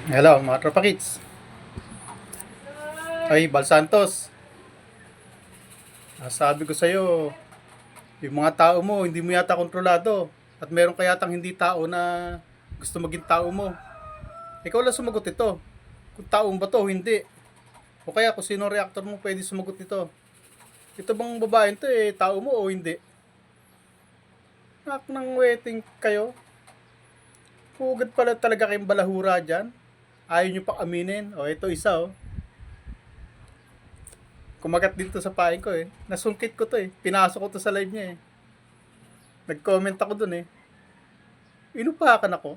Hello mga tropa kids. Ay, Bal Santos. Sabi ko sa'yo, yung mga tao mo, hindi mo yata kontrolado. At meron ka yatang hindi tao na gusto maging tao mo. Ikaw lang sumagot ito. Kung tao ba to, hindi. O kaya kung sino reactor mo pwede sumagot ito. Ito bang babae to tao mo o hindi? Nak ng waiting kayo. Pugad pala talaga kayong balahura dyan. Ayaw nyo pa aminin. O ito isa Kumagat din to sa pain ko Nasungkit ko to Pinasok ko to sa live niya Nag-comment ako dun Inupakan ako.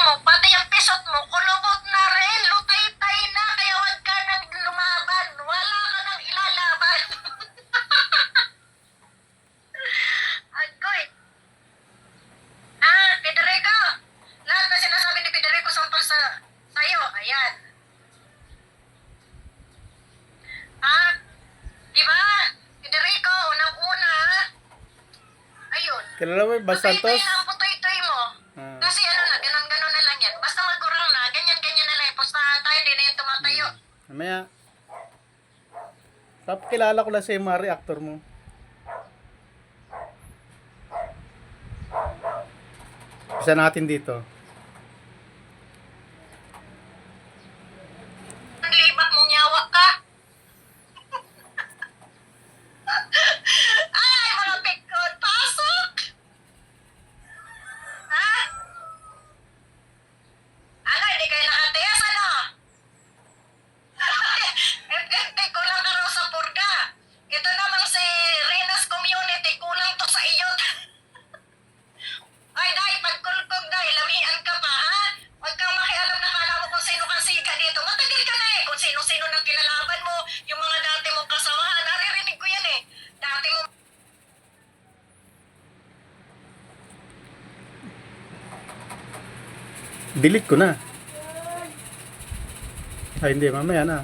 Mo, pati yung pisot mo, kulubot na rin, lutay-tay na, kaya wag ka nang lumaban. Wala ka nang ilalaban. Agoy. Federico. Lahat na sinasabi ni Federico sampal sa'yo. Ayan. Di ba? Federico, unang-una. Ayun. Kilala mo yung Bal Santos? Ang putoy-toy mo. Kasi ganon-ganon na lang yan. Basta magurang na, ganyan-ganyan na lang. Pustahan tayo, hindi na yung tumatayo. Mamaya. Kilala ko lang sa yung mga reactor mo. Isa natin dito. Ang libat mong yawa ka. Ay, mga pikon, pasok! Ha? Ano, hindi kayo nakatiyas, ano? Kulang ka raw sa purga. Ito namang si Renas Community, kulang to sa iyo. Ay, dahil pagkulkog dahil, lamian ka pa, ha? Huwag kang makialam na kala mo kung sino kang siga dito. Matagal ka na kung sino-sino nang kinalaban mo, yung mga dati mong kasamahan. Naririnig ko yan Dati mo Delete ko na. Ay hindi, mamaya na.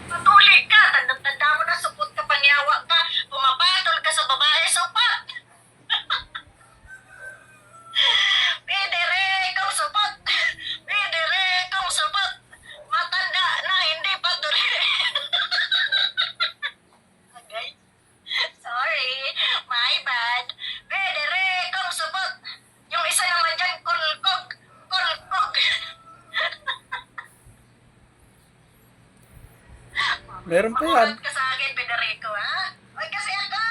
Matuli ka, tanda-tanda mo na supot ka, panyawa ka, pumapatol ka sa babae, sopat. Pidere, ikaw supot. Pidere, ikaw supot. Matanda na, hindi pa tuloy. Okay. Sorry, my bad. Pidere, ikaw supot. Yung isa naman dyan, kulkog. Kulkog. Meron pa yan. Makulat ka sa akin, Federico, ha? Huwag kasi ako.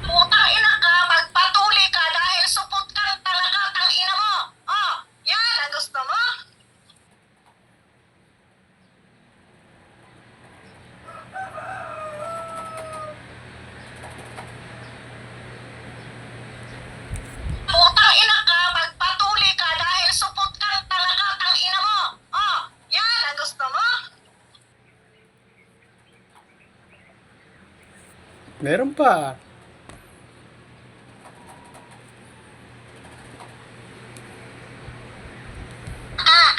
Putang ina ka, magpatuli ka dahil supot kang talakatang ina mo. Oh, yan ang gusto mo? Putang ina ka, magpatuli ka dahil supot kang talakatang ina mo. Oh, yan ang gusto mo? Meron pa.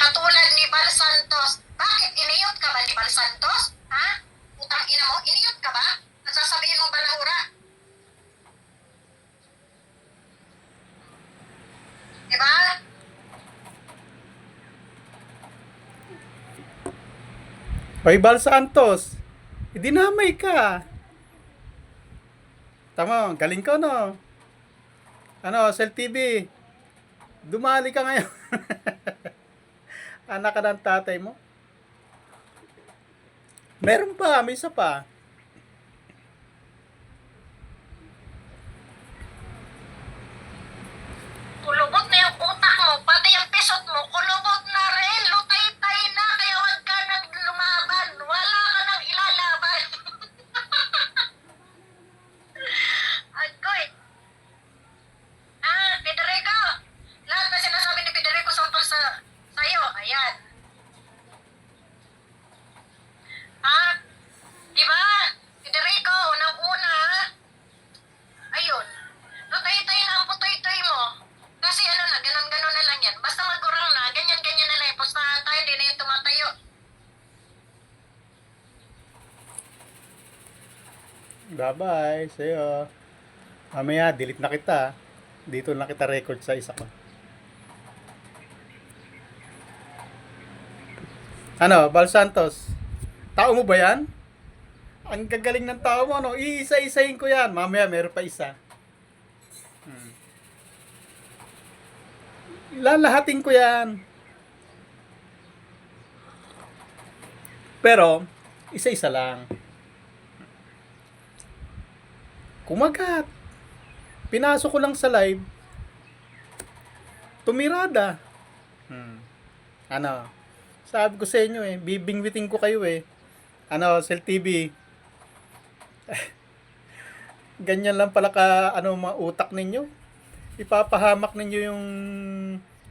Katulad ni Bal Santos. Bakit? Iniyot ka ba ni Bal Santos? Ha? Putang ina mo, iniyot ka ba? Nasasabihin mo balahura? Diba? Hoy Bal Santos. Idinamay ka. Tama, galing ka no. Ano, Cell TV. Dumali ka ngayon. Anak ka ng tatay mo. Meron pa, may isa pa. Kulubot na yung utak mo, pati yung pisot mo, kulubot na rin, lutay-tay na, kaya wag ka nang lumaban. Wala ka nang ilalaban. Agoy. Federico. Lahat na sinasabi ni Federico sampal sa'yo. Ayan. Bye-bye. Sa'yo. Mamaya, delete na kita. Dito na kita record sa isa ko. Ano, Bal Santos? Tao mo ba yan? Ang gagaling ng tao mo, no? Iisa-isahin ko yan. Mamaya, meron pa isa. Lalahatin ko yan. Pero, isa-isa lang. Kumagat. Pinasok ko lang sa live. Tumirada. Ano? Sabi ko sa inyo bibingwitin ko kayo Ano, Cell TV. Ganyan lang pala mga utak ninyo. Ipapahamak ninyo yung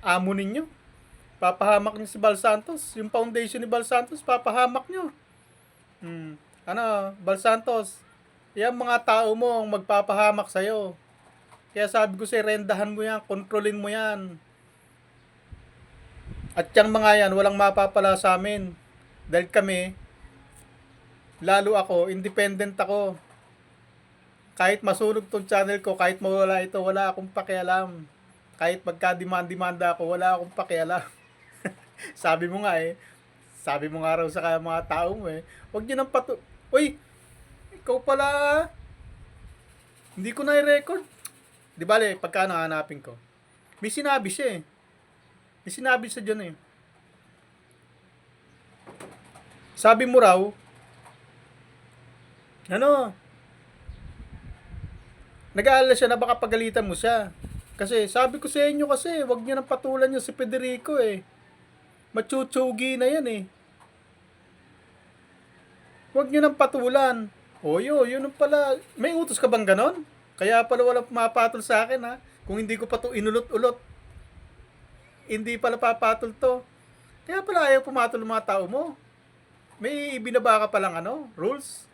amo ninyo. Papahamak niyo si Bal Santos. Yung foundation ni Bal Santos, papahamak nyo. Ano, Bal Santos, yan mga tao mo ang magpapahamak sa'yo. Kaya sabi ko rendahan mo yan, kontrolin mo yan. At yung mga yan, walang mapapala sa amin. Dahil kami, lalo ako, independent ako. Kahit masunog tong channel ko, kahit mawala ito, wala akong pakialam. Kahit magka-demand-demanda ako, wala akong pakialam. Sabi mo nga sabi mo nga raw sa mga tao mo huwag nyo nang Uy, ikaw pala, hindi ko na i-record. Di bale, pagka hanapin ko. May sinabi siya May sinabi siya dyan Sabi mo raw, ano, nag-aalala siya na baka pagalitan mo siya. Kasi sabi ko sa inyo wag niyo nang patulan niyo si Federico Machuchugi na yan Wag niyo nang patulan. Yun pala. May utos ka bang ganon? Kaya pala walang pumapatol sa akin Kung hindi ko pa to inulot-ulot. Hindi pala papatol to. Kaya pala ayaw pumatol ng mga tao mo. May binaba ka palang rules.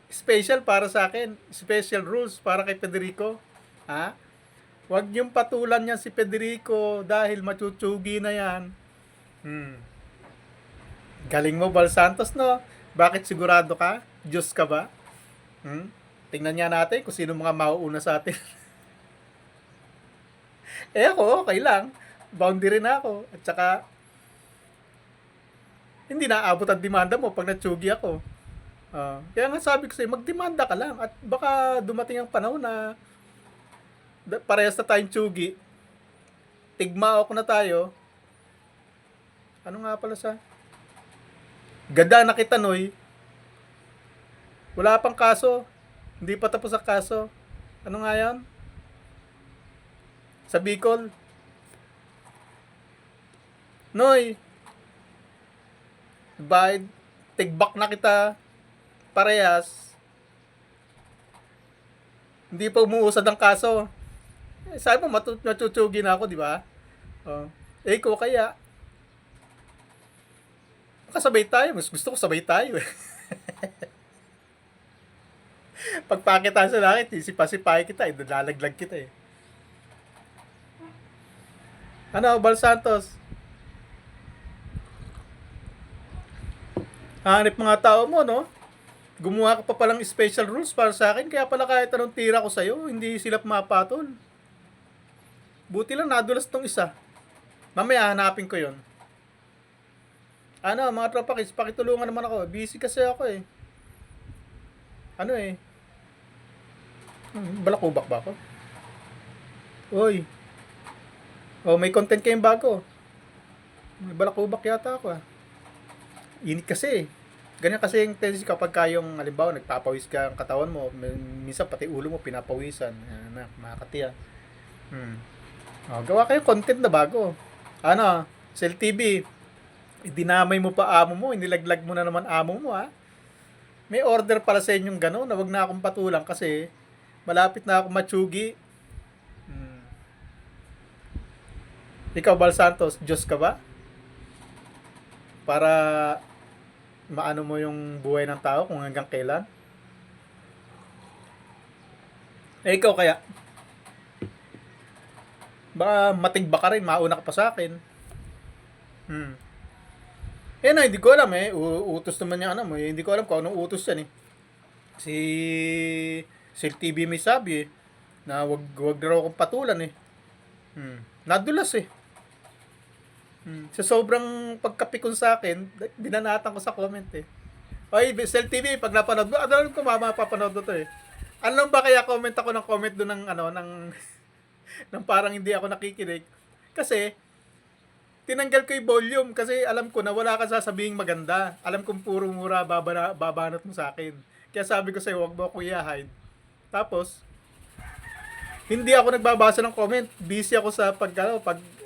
Special para sa akin. Special rules para kay Federico. Huwag niyong patulan yan si Federico dahil machuchugi na yan. Galing mo, Bal Santos, no? Bakit sigurado ka? Diyos ka ba? Tingnan niya natin kung sino mga mauuna sa atin. Ako, okay lang. Boundary na ako. At saka, hindi naabot ang demanda mo pag natsugi ako. Kaya nga sabi ko sa'yo, magdemanda ka lang. At baka dumating ang panahon na parehas na tayong tsugi. Tigma ako na tayo. Ano nga pala sa ganda na kita, Noy. Wala pang kaso. Hindi pa tapos ang kaso. Ano nga yan? Sa Bicol. Noy. Bye. Tigbak na kita. Parehas. Hindi pa umuusad ang kaso. Sabi mo, matutugi na ako, di ba? Ko kaya. Kasabay tayo. Mas gusto ko sabay tayo Pagpakita sa langit, sipa-sipay kita Lalaglag kita Ano, Bal Santos? Hanip mga tao mo, no? Gumawa ka pa palang special rules para sa akin. Kaya pala kahit anong tira ko sa'yo, hindi sila pumapatol. Buti lang nadulas tong isa. Mamaya hanapin ko yon. Ano, mga tropa kids, pakitulungan naman ako. Busy kasi ako Ano balakubak ba ako? Uy. May content kayong bago. May balakubak yata ako Init kasi Ganyan kasi yung tendency kapag kayong halimbawa nagpapawis ka ang katawan mo, minsan pati ulo mo pinapawisan. Makakatiya. Gawa kayo content na bago. Ano, Cell TV, dinamay mo pa amo mo, inilaglag mo na naman amo mo May order pala sa inyong gano'n na wag na akong patulang kasi malapit na ako matsugi. Ikaw, Bal Santos, Diyos ka ba? Para maano mo yung buhay ng tao kung hanggang kailan? Ikaw kaya? Baka matigba ka rin, mauna ka pa sa akin. Hindi ko alam utos naman yung hindi ko alam kung anong utos yan Si Sil TV may sabi na wag raw akong patulan eh. Nadulas eh. Sa sobrang pagkapikon sa akin, binanatan ko sa comment eh. Oy, Sil TV, pag napanood mo, ano ko mapapanood mo to eh. Ano ba kaya comment ako ng comment doon ng ano ng ng parang hindi ako nakikinig? Kasi tinanggal ko yung volume kasi alam ko na wala ka sasabihing maganda. Alam kong puro mura babanat mo sa akin. Kaya sabi ko sa'yo, wag mo ako i-hide. Tapos, hindi ako nagbabasa ng comment. Busy ako sa pag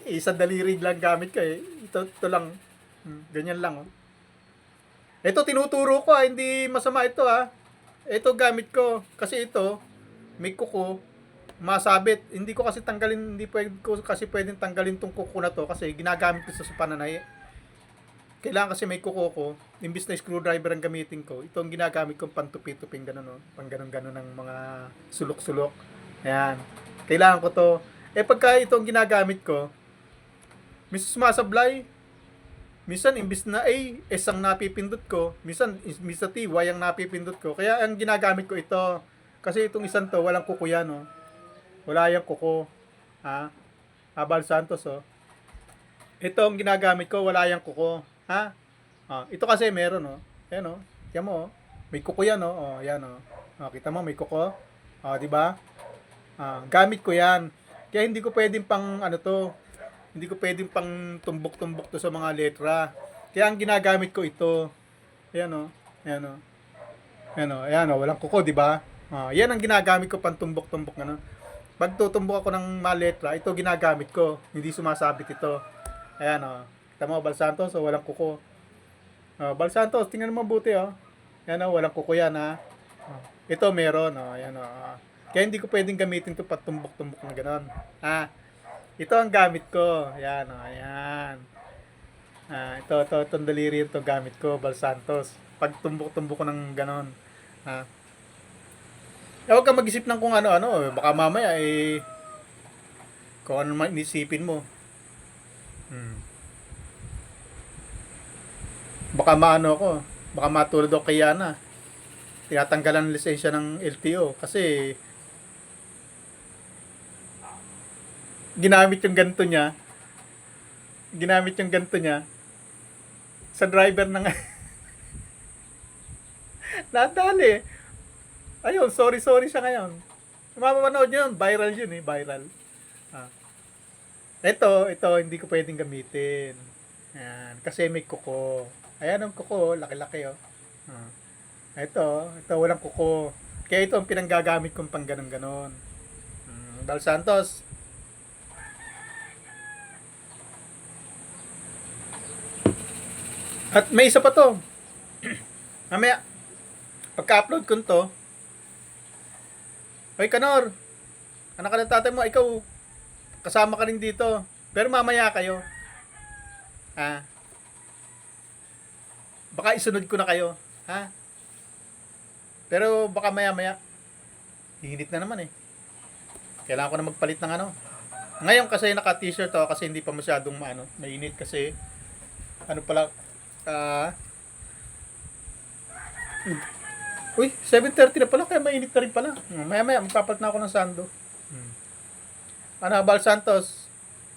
isang daliri lang gamit ko eh. Ito lang. Ganyan lang. Oh. Ito, tinuturo ko hindi masama ito Ito gamit ko. Kasi ito, may kuko, masabit. Hindi ko kasi tanggalin, hindi ko kasi pwedeng tanggalin tong kuko na to kasi ginagamit ko sa pananay. Kailangan kasi may kuko ko, imbis na screwdriver ang gamitin ko, ito ang ginagamit kong pantupi-tuping gano'n, pang gano'n ng mga sulok-sulok. Ayan. Kailangan ko to. Pagka ito ang ginagamit ko, minsan sumasablay. Minsan, imbis na A, S ang napipindot ko. Minsan T, Y ang napipindot ko. Kaya ang ginagamit ko ito. Kasi itong isang to, walang kuko yan, oh. Wala yung kuko. Abal Santos, oh. Ito ang ginagamit ko, wala yung kuko. Ito kasi meron, oh. Ayan, oh. Yan mo, oh. May kuko yan, oh. Yan, oh. Kita mo, may kuko. Di ba? Gamit ko yan. Kaya hindi ko pwedeng pang, hindi ko pwedeng pang tumbok-tumbok to sa mga letra. Kaya ang ginagamit ko ito. Ayan, oh. Ayan, oh. Ayan, oh. Ayan, oh. Walang kuko, di ba? Yan ang ginagamit ko pang tumbok-tumbok, ano. Pag tutumbok ako ng mga letra, ito ginagamit ko. Hindi sumasabit ito. Ayan, oh. Kita mo, Bal Santos, oh, walang kuko. Bal Santos, tingnan mo mabuti, oh. Ayan, oh, walang kuko yan, ha. Ito meron, oh. Ayan, oh. Kaya hindi ko pwedeng gamitin ito patumbok-tumbok na gano'n. Ito ang gamit ko. Ayan, oh. Ayan. Itong daliri ito gamit ko, Bal Santos. Pag tumbok-tumbok ko ng gano'n. Huwag ka mag-isip ng kung ano-ano. Baka mamaya, kung ano man inisipin mo. Baka maano ko. Baka matulad ako kay Yana. Tinatanggalan ng lisensya ng LTO. Kasi, ginamit yung ganito niya sa driver ng nadali. Ayun, sorry siya ngayon. Mapapanood nyo yun, viral yun viral. Ito, hindi ko pwedeng gamitin. Ayan, kasi may kuko. Ayan ang kuko, laki-laki oh. Ito, walang kuko. Kaya ito ang pinanggagamit kong pang ganon-ganon. Bal Santos. At may isa pa to. Mamaya, pagka-upload ko to, Hoy Kanor, anak ka ng tatay mo, ikaw, kasama ka rin dito. Pero mamaya kayo. Baka isunod ko na kayo. Pero baka maya-maya, hihinit na naman eh. Kailangan ko na magpalit ng ano. Ngayon kasi naka-t-shirt ako kasi hindi pa masyadong mainit kasi, Uy, 7:30 na pala, kaya mainit na rin pala. Maya-maya, magpapalit na ako ng sando. Bal Santos,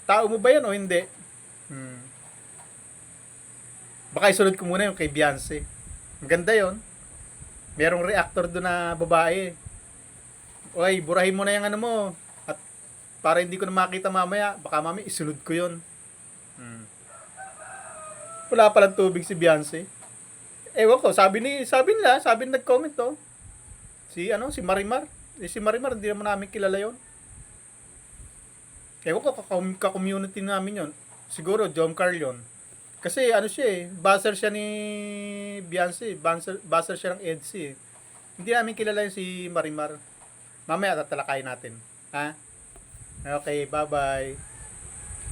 tao mo ba yan o hindi? Baka isunod ko muna yung kay Beyonce. Maganda yon. Merong reactor doon na babae. Uy, burahin mo na yung ano mo. At para hindi ko na makita mamaya, baka mamaya isunod ko yon. Wala palang tubig si Beyonce. Ewan ko, sabi nila, nag-comment to. Si Marimar. Si Marimar, hindi naman namin kilala yon. Ewan ko, ka-community namin yon. Siguro, John Carl yun. Kasi siya buzzer siya ni Beyonce. Buzzer siya ng EDC. Hindi namin kilala yung si Marimar. Mamaya tatalakayin natin. Okay, bye-bye.